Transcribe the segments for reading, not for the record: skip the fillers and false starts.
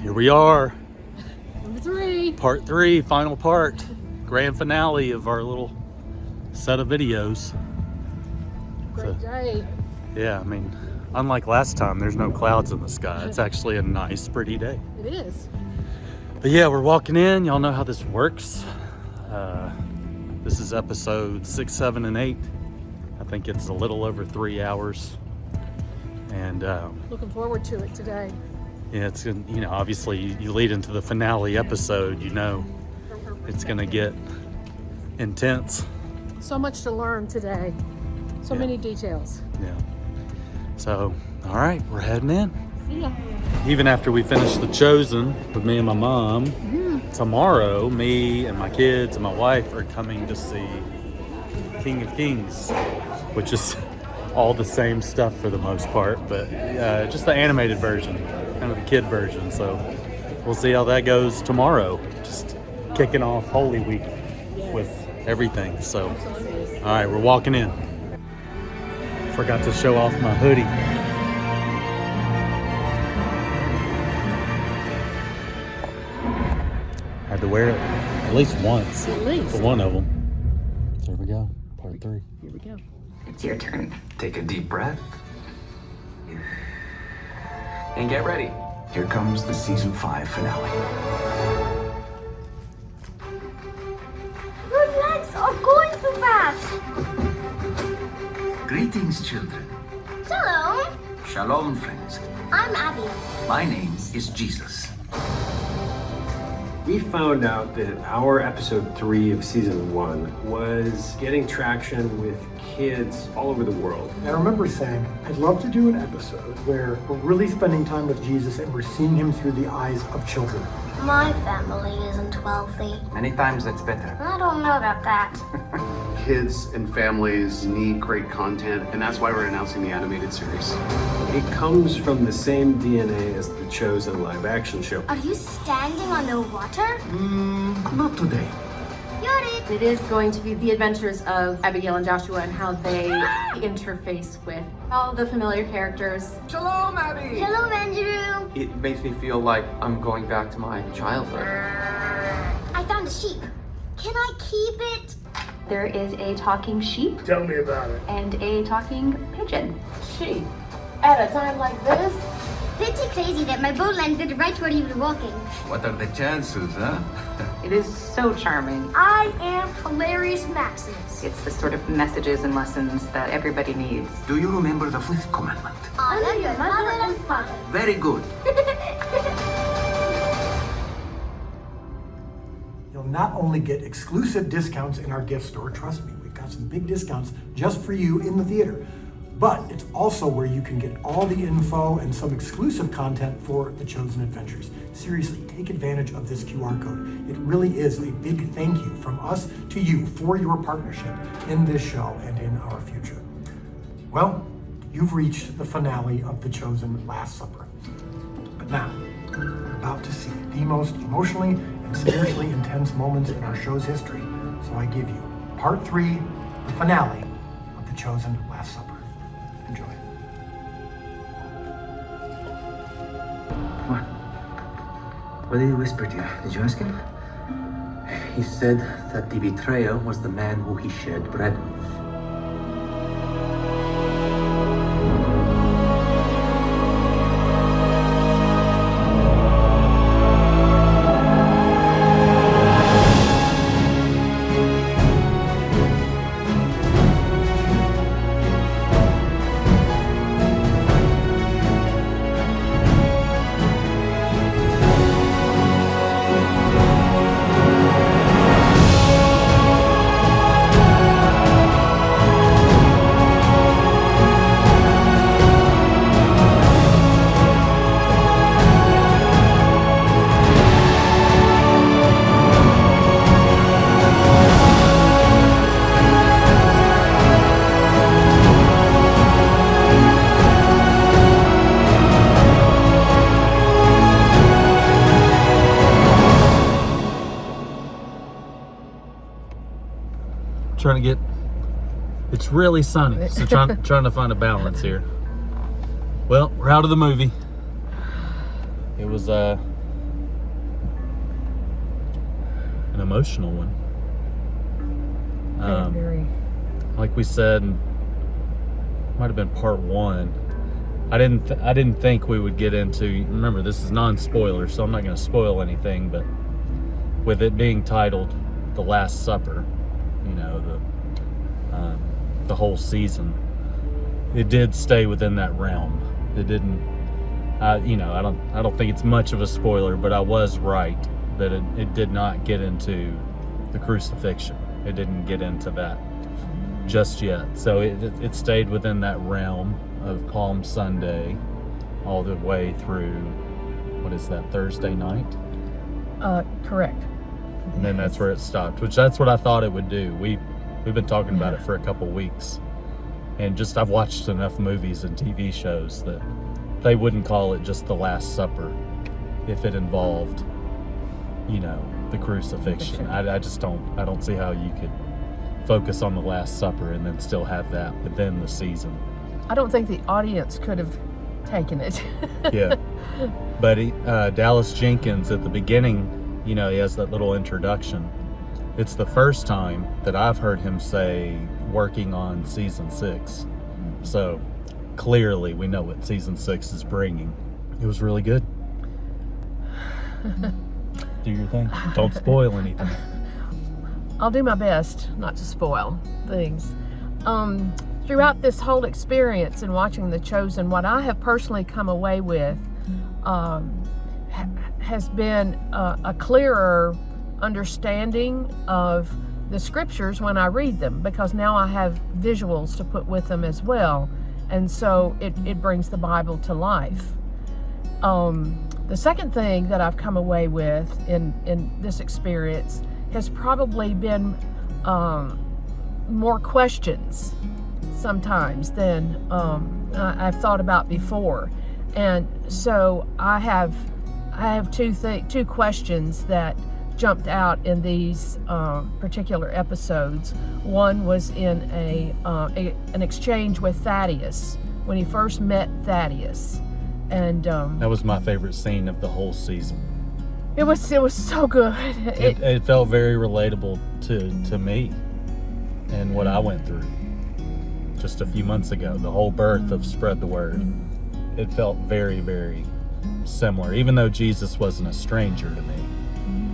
Here we are. Number 3. Part 3, final part. Grand finale of our little set of videos. Great day. Yeah, I mean, unlike last time, there's no clouds in the sky. It's actually a nice, pretty day. It is. But yeah, we're walking in. Y'all know how this works. This is episode 6, 7, and 8. I think it's a little over 3 hours. And Looking forward to it today. yeah, it's gonna, you know, obviously you lead into the finale episode, you know, it's gonna get intense. So much to learn today. So Yeah. many details. Yeah. So, all right, we're heading in. See ya. Even after we finish The Chosen with me and my mom, tomorrow, me and my kids and my wife are coming to see King of Kings, which is all the same stuff for the most part, but just the animated version, kind of the kid version. So we'll see how that goes tomorrow. Just kicking off Holy Week with everything. So, all right, we're walking in. Forgot to show off my hoodie. Had to wear it at least once. At least. For one of them. There we go. Part 3. Here we go. It's your turn. Take a deep breath. And get ready. Here comes the season 5 finale. Your legs are going too fast. Greetings, children. Shalom. Shalom, friends. I'm Abby. My name is Jesus. We found out that our episode 3 of season 1 was getting traction with kids all over the world. I remember saying, I'd love to do an episode where we're really spending time with Jesus and we're seeing him through the eyes of children. My family isn't wealthy. Many times that's better. I don't know about that. Kids and families need great content, and that's why we're announcing the animated series. It comes from the same DNA as the Chosen live action show. Are you standing on the water? Not today. Got it. It is going to be the adventures of Abigail and Joshua and how they interface with all the familiar characters. Shalom, Abby. Hello, Andrew. It makes me feel like I'm going back to my childhood. I found a sheep. Can I keep it? There is a talking sheep Tell me about it. and a talking pigeon. Sheep. At a time like this, Pretty crazy that my boat landed right where you were walking. What are the chances, huh? It is so charming. I am Hilarious Maximus. It's the sort of messages and lessons that everybody needs. Do you remember the 5th commandment? Honor your mother and father. Very good. You'll not only get exclusive discounts in our gift store, trust me, we've got some big discounts just for you in the theater, but it's also where you can get all the info and some exclusive content for The Chosen Adventures. Seriously, take advantage of this QR code. It really is a big thank you from us to you for your partnership in this show and in our future. Well, you've reached the finale of The Chosen Last Supper. But now, you're about to see the most emotionally and spiritually intense moments in our show's history. So I give you part 3, the finale of The Chosen Last Supper. Enjoy. What did he whisper to you? Did you ask him? He said that the betrayer was the man who he shared bread with. Trying to get, it's really sunny, so trying to find a balance here. Well, we're out of the movie. It was emotional one. Very. Like we said, might have been part 1. I didn't think we would get into. Remember, this is non-spoiler, so I'm not going to spoil anything. But with it being titled "The Last Supper," you know, the whole season, it did stay within that realm. It didn't. I don't think it's much of a spoiler, but I was right that it did not get into the crucifixion. It didn't get into that just yet. So it stayed within that realm of Palm Sunday all the way through, what is that, Thursday night? Correct. And then that's where it stopped, which that's what I thought it would do. We've been talking about it for a couple weeks. And just I've watched enough movies and TV shows that they wouldn't call it just the Last Supper if it involved, you know, the crucifixion. I don't see how you could focus on the Last Supper and then still have that within the season. I don't think the audience could have taken it. Yeah. But Dallas Jenkins at the beginning, you know, he has that little introduction. It's the first time that I've heard him say working on season 6. So clearly we know what season 6 is bringing. It was really good. Do your thing. Don't spoil anything. I'll do my best not to spoil things. Throughout this whole experience and watching The Chosen, what I have personally come away with has been a clearer understanding of the scriptures when I read them, because now I have visuals to put with them as well, and so it brings the Bible to life. The second thing that I've come away with in this experience has probably been more questions sometimes than I've thought about before, and so I have two questions that jumped out in these particular episodes. One was in an exchange with Thaddeus when he first met Thaddeus, and that was my favorite scene of the whole season. It was so good. It felt very relatable to me and what I went through just a few months ago. The whole birth of Spread the Word. It felt very, very similar, even though Jesus wasn't a stranger to me,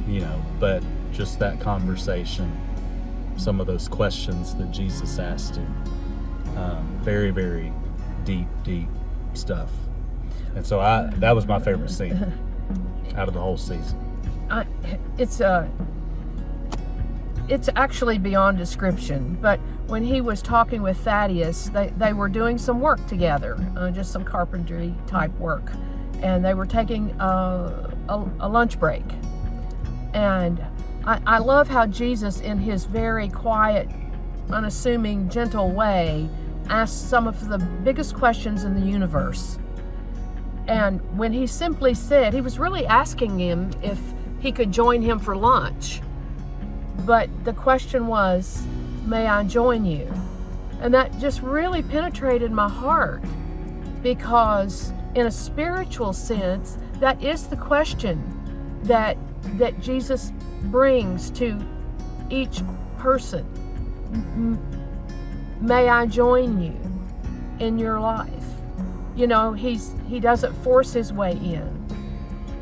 you know, but just that conversation, some of those questions that Jesus asked him, very, very deep stuff. And so that was my favorite scene out of the whole season. It's actually beyond description, but when he was talking with Thaddeus, they were doing some work together, just some carpentry type work, and they were taking a lunch break. And I love how Jesus, in his very quiet, unassuming, gentle way, asked some of the biggest questions in the universe. And when he simply said, he was really asking him if he could join him for lunch. But the question was, may I join you? And that just really penetrated my heart, because in a spiritual sense, that is the question that Jesus brings to each person. May I join you in your life? You know, he doesn't force his way in.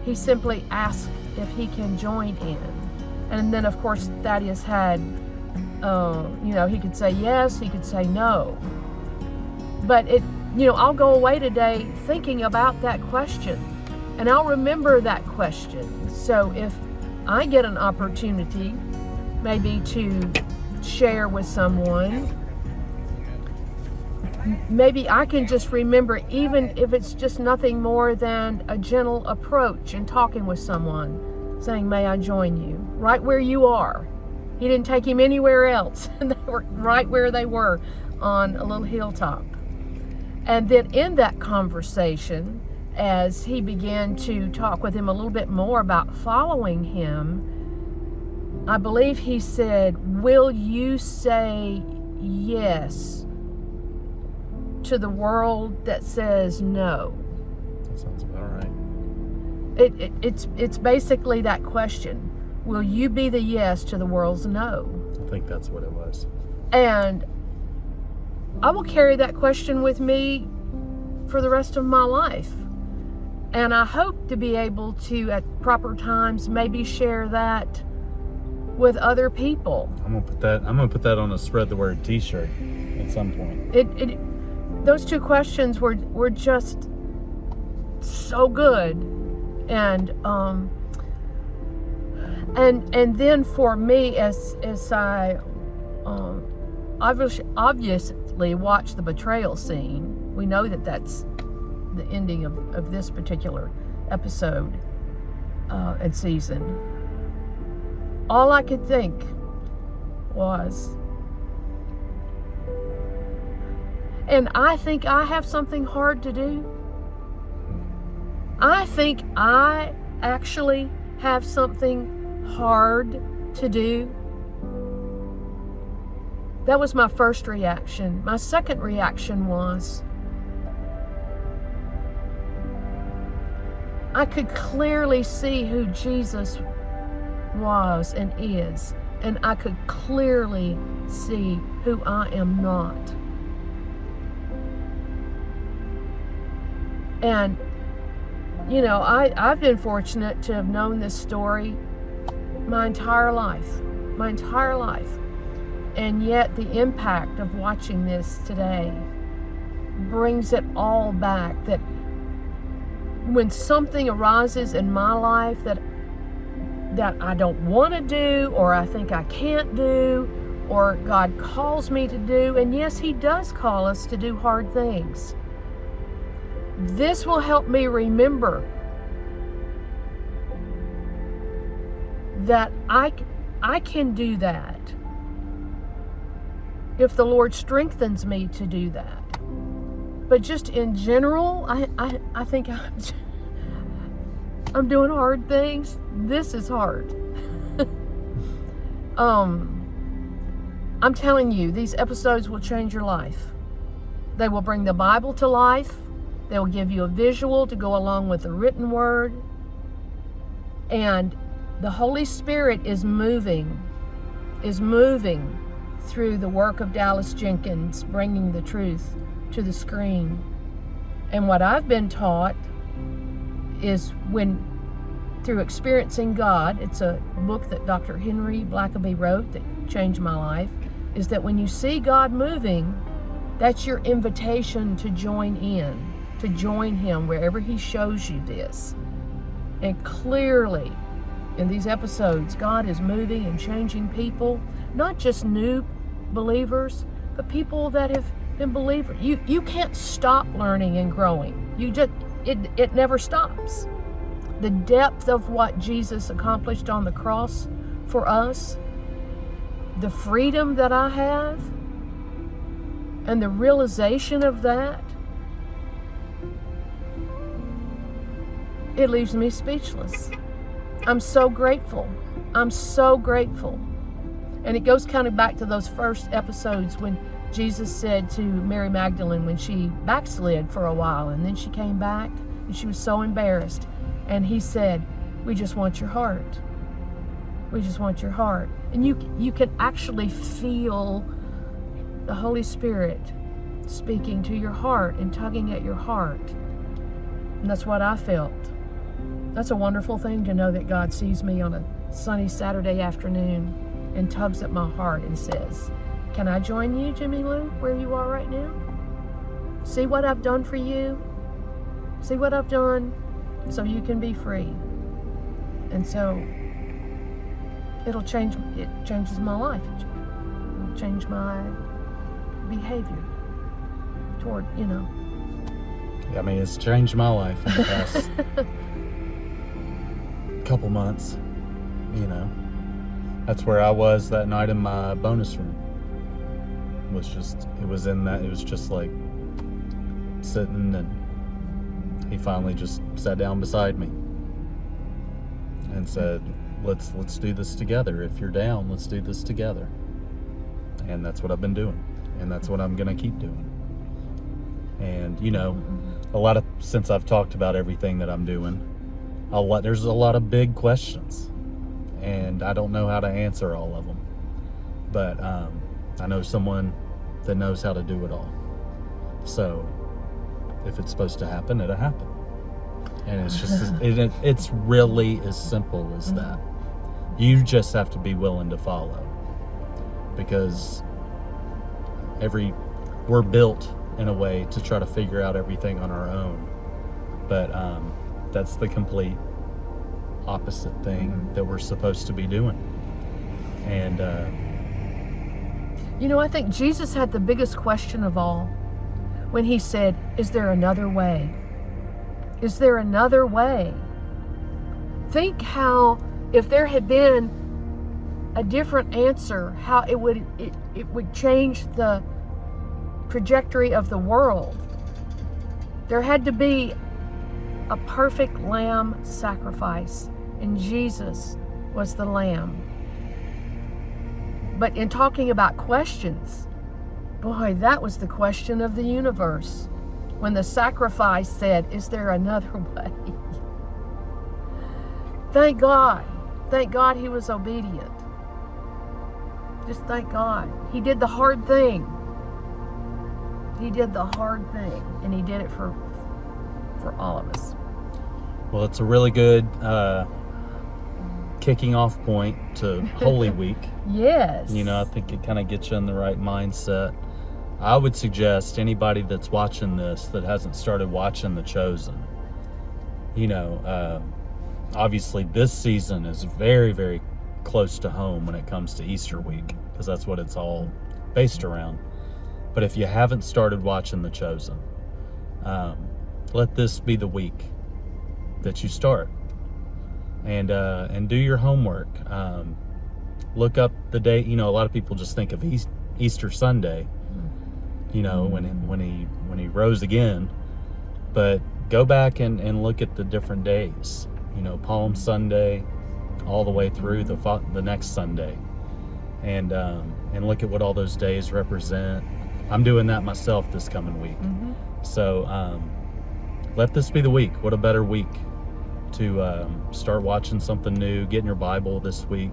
He simply asks if he can join in. And then, of course, Thaddeus had, he could say yes, he could say no. But I'll go away today thinking about that question, and I'll remember that question. So if I get an opportunity maybe to share with someone, maybe I can just remember, even if it's just nothing more than a gentle approach in talking with someone, saying, may I join you? Right where you are. He didn't take him anywhere else. They were right where they were, on a little hilltop. And then in that conversation, as he began to talk with him a little bit more about following him, I believe he said, will you say yes to the world that says no? That sounds about right. It's basically that question. will you be the yes to the world's no? I think that's what it was. And I will carry that question with me for the rest of my life. And I hope to be able to, at proper times, maybe share that with other people. I'm gonna put that on a spread the word T-shirt at some point. Those two questions were just so good, and then for me, as I obviously watch the betrayal scene, we know that that's the ending of this particular episode and season. All I could think was, and I think I have something hard to do. I think I actually have something hard to do. That was my first reaction. My second reaction was, I could clearly see who Jesus was and is, and I could clearly see who I am not. And you know, I've been fortunate to have known this story my entire life. And yet the impact of watching this today brings it all back, that when something arises in my life that I don't want to do, or I think I can't do, or God calls me to do, and yes, He does call us to do hard things. This will help me remember that I can do that if the Lord strengthens me to do that. But just in general, I think I'm doing hard things. This is hard. I'm telling you, these episodes will change your life. They will bring the Bible to life. They will give you a visual to go along with the written word. And the Holy Spirit is moving through the work of Dallas Jenkins, bringing the truth to the screen. And what I've been taught is through experiencing God, it's a book that Dr. Henry Blackaby wrote that changed my life, is that when you see God moving, that's your invitation to join in, to join Him wherever He shows you this. And clearly, in these episodes, God is moving and changing people, not just new believers, but people that have been believers. You can't stop learning and growing. It never stops. The depth of what Jesus accomplished on the cross for us, the freedom that I have, and the realization of that, it leaves me speechless. I'm so grateful. I'm so grateful. And it goes kind of back to those first episodes when Jesus said to Mary Magdalene when she backslid for a while, and then she came back and she was so embarrassed. And He said, we just want your heart. We just want your heart. And you can actually feel the Holy Spirit speaking to your heart and tugging at your heart. And that's what I felt. That's a wonderful thing to know that God sees me on a sunny Saturday afternoon and tugs at my heart and says, can I join you, Jimmy Lou, where you are right now? See what I've done for you? See what I've done so you can be free. And so it changes my life. It will change my behavior toward, I mean, it's changed my life in the past couple months. That's where I was that night in my bonus room. It was just like sitting, and He finally just sat down beside me and said, let's do this together. If you're down, let's do this together. And that's what I've been doing, and that's what I'm gonna keep doing. And since I've talked about everything that I'm doing, there's a lot of big questions, and I don't know how to answer all of them. But I know someone that knows how to do it all. So if it's supposed to happen, it'll happen. And it's just, it's really as simple as that. You just have to be willing to follow, because we're built in a way to try to figure out everything on our own. But that's the complete opposite thing that we're supposed to be doing. And You know, I think Jesus had the biggest question of all when he said, is there another way? Is there another way? Think how, if there had been a different answer, how it would change the trajectory of the world. There had to be a perfect lamb sacrifice, and Jesus was the lamb. But in talking about questions, boy, that was the question of the universe. When the sacrifice said, is there another way? Thank God. Thank God he was obedient. Just thank God. He did the hard thing. He did the hard thing, and he did it for all of us. well, it's a really good kicking off point to Holy Week. Yes. You know, I think it kind of gets you in the right mindset. I would suggest anybody that's watching this that hasn't started watching The Chosen, you know, obviously this season is very, very close to home when it comes to Easter week, because that's what it's all based around. But if you haven't started watching The Chosen, let this be the week that you start, and do your homework. Look up the day. You know, a lot of people just think of Easter Sunday, you know, when he rose again, but go back and look at the different days, you know, Palm Sunday all the way through the next Sunday, and look at what all those days represent. I'm doing that myself this coming week. So let this be the week. What a better week to start watching something new, get in your Bible this week,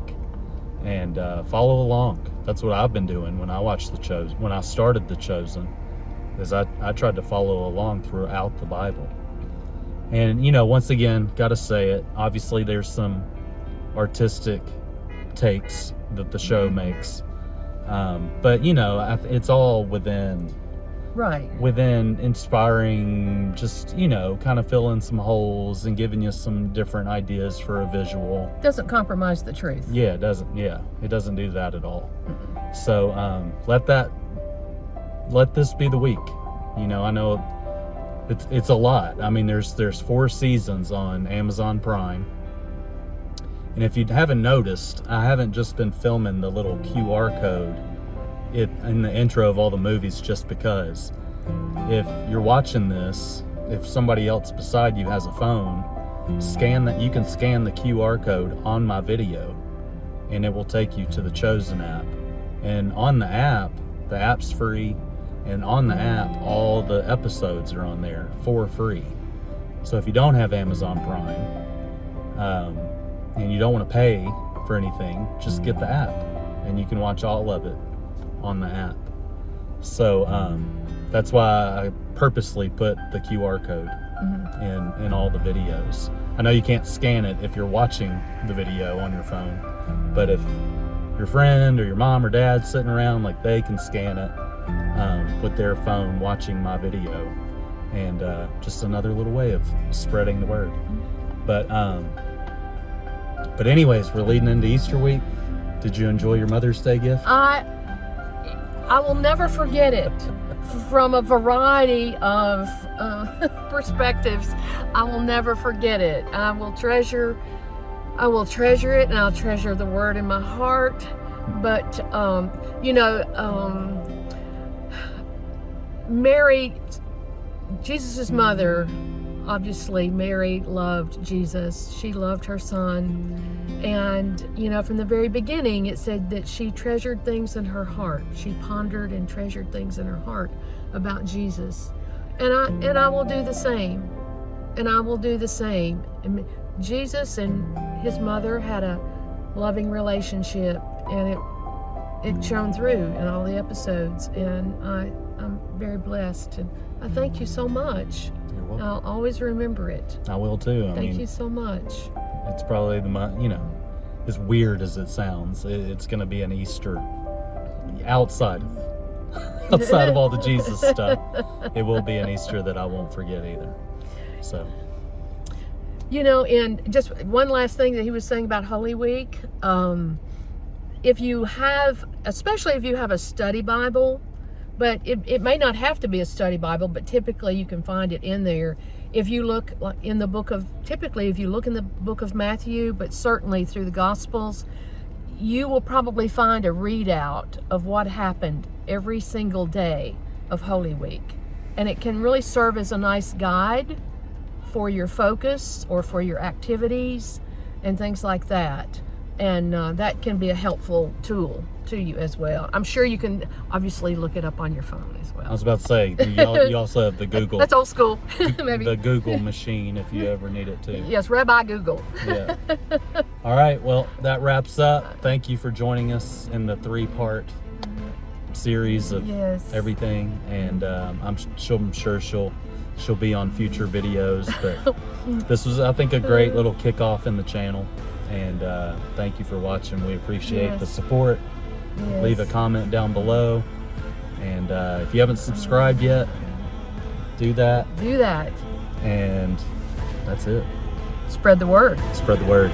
and follow along. That's what I've been doing when I watched The Chosen. When I started The Chosen, is I tried to follow along throughout the Bible. And, you know, once again, got to say it, obviously there's some artistic takes that the show makes. But, you know, it's all within inspiring, just, you know, kind of filling some holes and giving you some different ideas for a visual. Doesn't compromise the truth. Yeah, it doesn't. Yeah, it doesn't do that at all. So let this be the week. You know, I know it's a lot. I mean, there's 4 seasons on Amazon Prime. And if you haven't noticed, I haven't just been filming the little QR code in the intro of all the movies just because. If you're watching this, if somebody else beside you has a phone, you can scan the QR code on my video, and it will take you to the Chosen app. And on the app's free, and on the app, all the episodes are on there for free. So if you don't have Amazon Prime, and you don't want to pay for anything, just get the app, and you can watch all of it on the app. So that's why I purposely put the QR code in all the videos. I know you can't scan it if you're watching the video on your phone, but if your friend or your mom or dad sitting around, like, they can scan it with their phone watching my video, and just another little way of spreading the word. But anyways, we're leading into Easter week. Did you enjoy your Mother's Day gift? I will never forget it. From a variety of perspectives, I will never forget it. I will treasure it, and I'll treasure the word in my heart. But you know, Mary, Jesus' mother, obviously Mary loved Jesus. She loved her son. And, you know, from the very beginning, it said that she treasured things in her heart. She pondered and treasured things in her heart about Jesus. And I will do the same. And I will do the same. And Jesus and his mother had a loving relationship, and it shone through in all the episodes, and I'm very blessed, and I thank you so much. You're welcome. I'll always remember it. I will too. I Thank mean, you so much. it's probably as weird as it sounds, it's going to be an Easter outside of all the Jesus stuff. It will be an Easter that I won't forget either. So, And just one last thing that he was saying about Holy Week, especially if you have a study Bible, but it may not have to be a study Bible, but typically you can find it in there. If you look in the book of Matthew, but certainly through the Gospels, you will probably find a readout of what happened every single day of Holy Week. And it can really serve as a nice guide for your focus or for your activities and things like that. And that can be a helpful tool to you as well. I'm sure you can obviously look it up on your phone as well. I was about to say, you also have the Google. That's old school. Maybe. The Google machine if you ever need it to. Yes, Rabbi Google. Yeah. All right, well, that wraps up. Thank you for joining us in the 3-part series of everything. And I'm sure she'll be on future videos. But this was, I think, a great little kickoff in the channel. And thank you for watching. We appreciate the support. Yes. Leave a comment down below. And if you haven't subscribed yet, do that. Do that. And that's it. Spread the word. Spread the word.